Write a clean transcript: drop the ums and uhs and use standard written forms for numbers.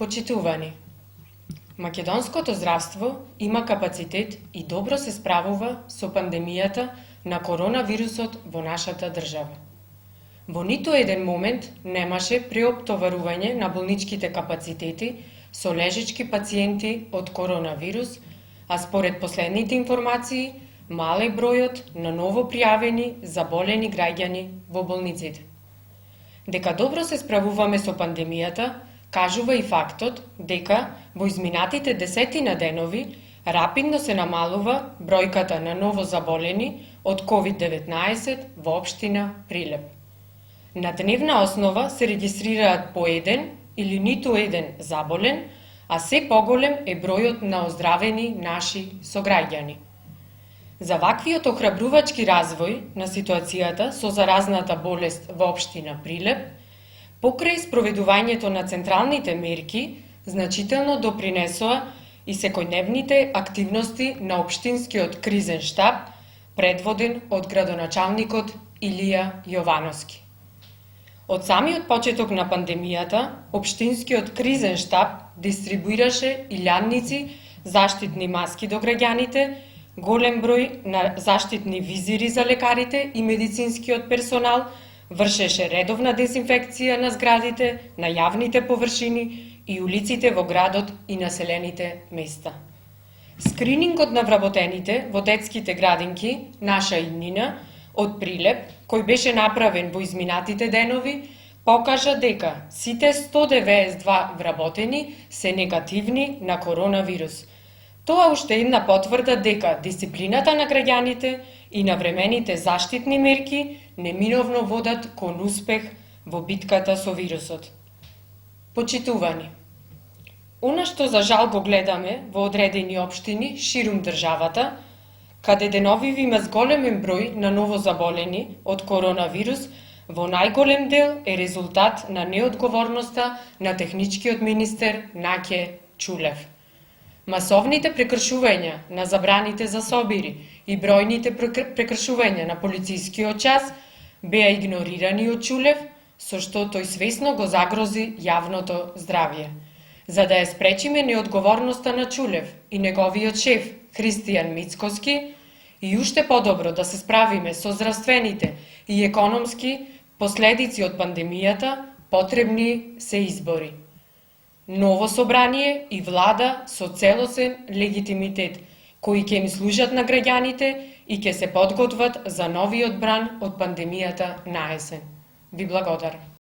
Почитувани, македонското здравство има капацитет и добро се справува со пандемијата на коронавирусот во нашата држава. Во ниту еден момент немаше преоптоварување на болничките капацитети со лежечки пациенти од коронавирус, а според последните информации, мал е бројот на ново пријавени заболени граѓани во болниците. Дека добро се справуваме со пандемијата, кажува и фактот дека во изминатите десетина денови рапидно се намалува бројката на ново заболени од COVID-19 во општина Прилеп. На дневна основа се регистрираат по еден или ниту еден заболен, а се поголем е бројот на оздравени наши сограѓани. За ваквиот охрабрувачки развој на ситуацијата со заразната болест во општина Прилеп, покрај спроведувањето на централните мерки, значително допринесоа и секојдневните активности на општинскиот кризен штаб, предводен од градоначалникот Илија Јовановски. Од самиот почеток на пандемијата, општинскиот кризен штаб дистрибуираше илјадници заштитни маски до граѓаните, голем број на заштитни визири за лекарите и медицинскиот персонал, вршеше редовна дезинфекција на зградите, на јавните површини и улиците во градот и населените места. Скринингот на вработените во детските градинки Наша иднина од Прилеп, кој беше направен во изминатите денови, покажа дека сите 192 вработени се негативни на коронавирус. Тоа уште една потврда дека дисциплината на граѓаните и навремените заштитни мерки неминовно водат кон успех во битката со вирусот. Почитувани, она што за жал го гледаме во одредени општини ширум државата, каде деновиви има зголемен број на ново заболени од коронавирус, во најголем дел е резултат на неодговорноста на техничкиот министер Наќе Чулев. Масовните прекршувања на забраните за собири и бројните прекршувања на полицискиот час беа игнорирани од Чулев, со што тој свесно го загрози јавното здравје. За да ја спречиме неодговорноста на Чулев и неговиот шеф Христијан Мицкоски и уште подобро да се справиме со здравствените и економски последици од пандемијата, потребни се избори. Ново собрание и влада со целосен легитимитет, кои ќе им служат на граѓаните и ќе се подготват за новиот бран од пандемијата на есен. Ви благодарам.